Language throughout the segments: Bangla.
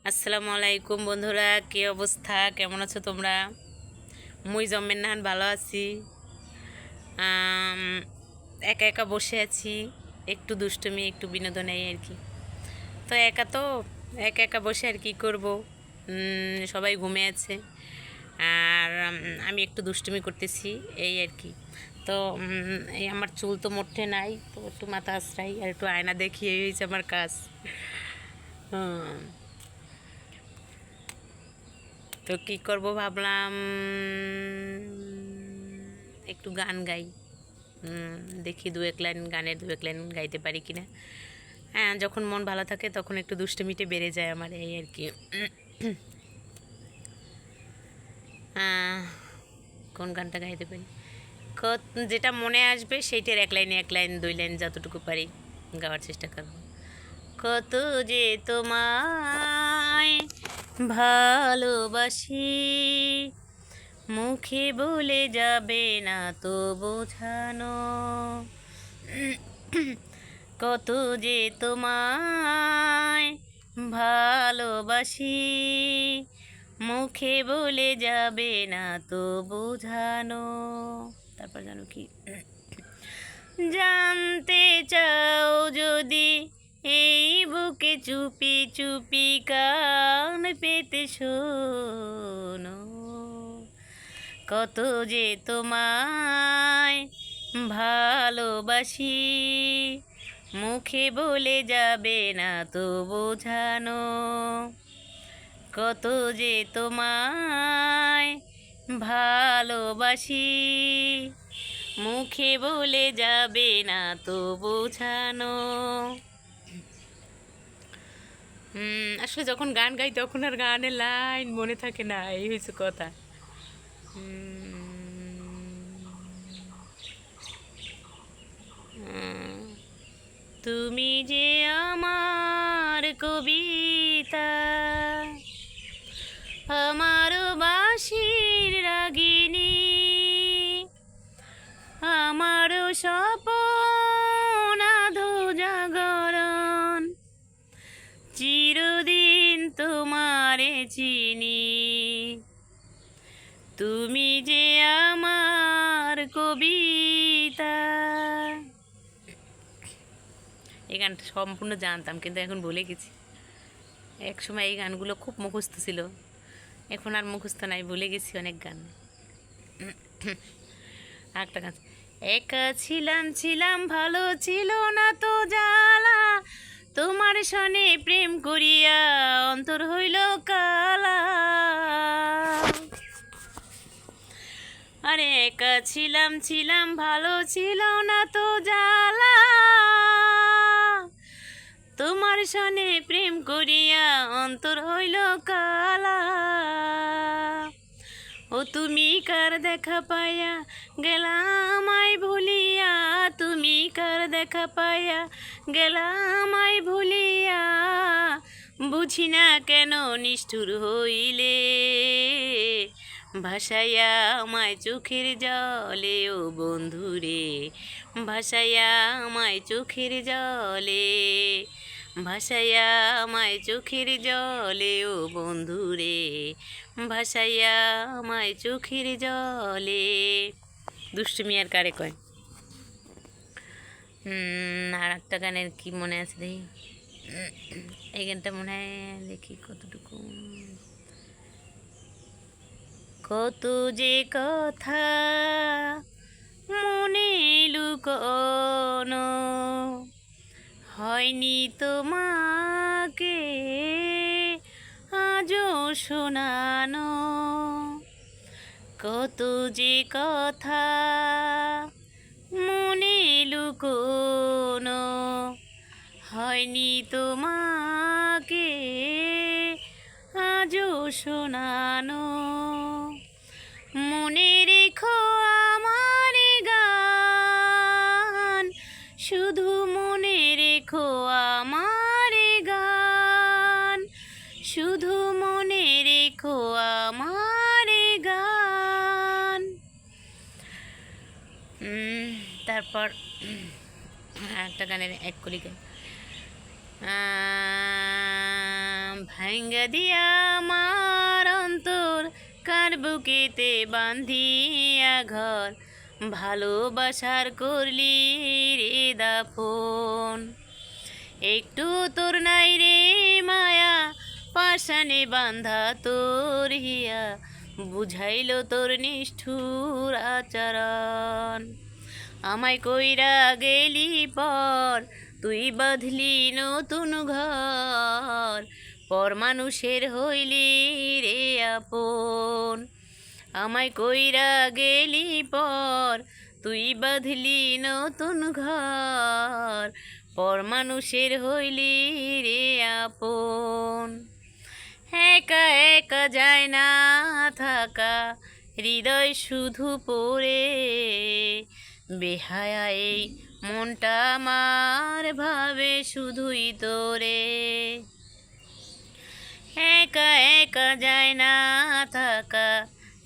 আসসালামু আলাইকুম বন্ধুরা, কি অবস্থা, কেমন আছো তোমরা? মুই জম্মের নাহান ভালো আছি। একা একা বসে আছি, একটু দুষ্টুমি একটু বিনোদন এই আর কি। তো একা একা বসে আর কি করব। সবাই ঘুমে আছে আর আমি একটু দুষ্টুমি করতেছি এই আর কি। তো এই আমার চুল তো মোটে নাই, তো একটু মাথা আশ্রাই আর একটু আয়না দেখিয়ে হয়েছে আমার কাজ। হুম, তো কি করব ভাবলাম একটু গান গাই। দেখি দু এক লাইন গাইতে পারি কিনা। হ্যাঁ, যখন মন ভালো থাকে তখন একটু দুষ্টুমিটে বেড়ে যায় আমার এই আর কি। কোন গানটা গাইতে পারি, যেটা মনে আসবে সেইটার এক লাইন দুই লাইন যতটুকু পারি গাওয়ার চেষ্টা করব। কত যে তোমায় ভালোবাসি, মুখে বলে যাবে না তো বোঝানো। কত যে তোমায় ভালোবাসি, মুখে বলে যাবে না তো বোঝানো। তারপর জানো কি, জানতে চাও যদি এই বুকে চুপি চুপি কান পেতে শোনো। কত যে তোমায় ভালোবাসি, মুখে বলে যাবে না তো বোঝানো। কত যে তোমায় ভালোবাসি, মুখে বলে যাবে না তো বোঝানো। আসলে যখন গান গাই তখন আর গানের লাইন মনে থাকে না, এই হয়েছে কথা। তুমি যে আমার কবিতা, আমার বাঁশির রাগিনী, আমার স্বপন আধো জাগরণ, চিরদিন তোমারে চিনি। তুমি যে আমার কবিতা। এই গানটা সম্পূর্ণ জানতাম কিন্তু এখন ভুলে গেছি। এক সময় এই গানগুলো খুব মুখস্থ ছিল, এখন আর মুখস্থ নাই, ভুলে গেছি অনেক গান। একটা গান, একা ছিলাম ছিলাম ভালো ছিল না তো জ্বালা, তোমার সনে প্রেম করিয়া অন্তর হইল কালা। আরে একা ছিলাম ছিলাম ভালো ছিল না তো জ্বালা, তোমার সনে প্রেম করিয়া অন্তর হইল কালা। ও তুমি কার দেখা পাইয়া গেলাম আই ভুলিয়া, তুমি কার দেখা পাইয়া গেলাম আই ভুলিয়া, বুঝি না কেন নিষ্ঠুর হইলে, ভাসাইয়া আমায় চোখের জলে ও বন্ধুরে, ভাসাইয়া আমায় চোখের জলে, ভাসাইয়া আমায় চোখের জলে ও বন্ধুরে, ভাসাইয়া আমায় চোখের জলে। দুষ্টুমি আর কারে কয়। আর একটা গানের কি মনে আছে দেখি, এই গানটা মনে হয়, দেখি কতটুকু। কত যে কথা মনে লুকোনো, হয়নি তোমাকে আজও শোনানো। কত যে কথা মনে লুকোনো, হয়নি তোমাকে আজও শোনানো। মনে রেখো আমার গান, শুধু মনে রেখো আমার গান, শুধু মনে রেখো আমার গান। তারপর একটা গানের এক কলি গান, ভাঙ্গা দিয়া আমার অন্তর কার বুকেতে বান্ধিয়া ঘর ভালোবাসার করলি রে দাফন। একটু তোর নাই রে মায়া পাশানে বান্ধা তোর হিয়া বুঝাইল তোর নিষ্ঠুর আচরণ। আমায় কইরা গেলি পর তুই বাঁধলি নতুন ঘর পর মানুষের হইলি রে আপন। আমায় কইরা গেলি পর তুই বাঁধলি নতুন ঘর পর মানুষের হইলি রে আপন। একা একা যায় না থাকা হৃদয় শুধু পড়ে বেহায়া এই মনটা আমার ভাবে শুধুই তোরে। একা একা যায় না থাকা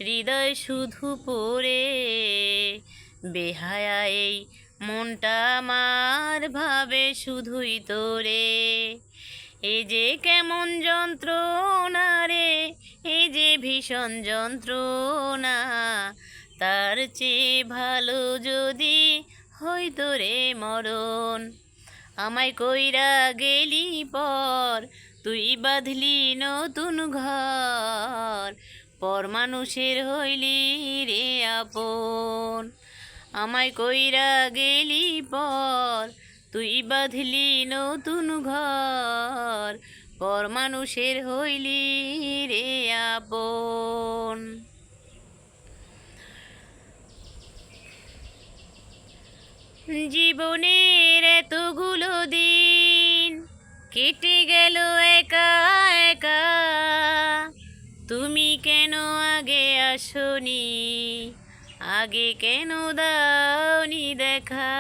হৃদয় শুধু পড়ে বেহায়া এই মনটা আমার ভাবে শুধুই তোরে। এই যে কেমন যন্ত্রণা রে এই যে ভীষণ যন্ত্রণা তার চেয়ে ভালো যদি হইতো রে মরণ। আমায় কইরা গেলি পর তুই বাঁধলি নতুন ঘর পর মানুষের হইলি রে আপন। আমায় কইরা গেলি পর তুই বাঁধলি নতুন ঘর পর মানুষের হইলি রে আপন। জীবনের এতগুলো দিন কেটে গেল একা একা তুমি কেন আগে আসনি আগে কেন দাওনি দেখা।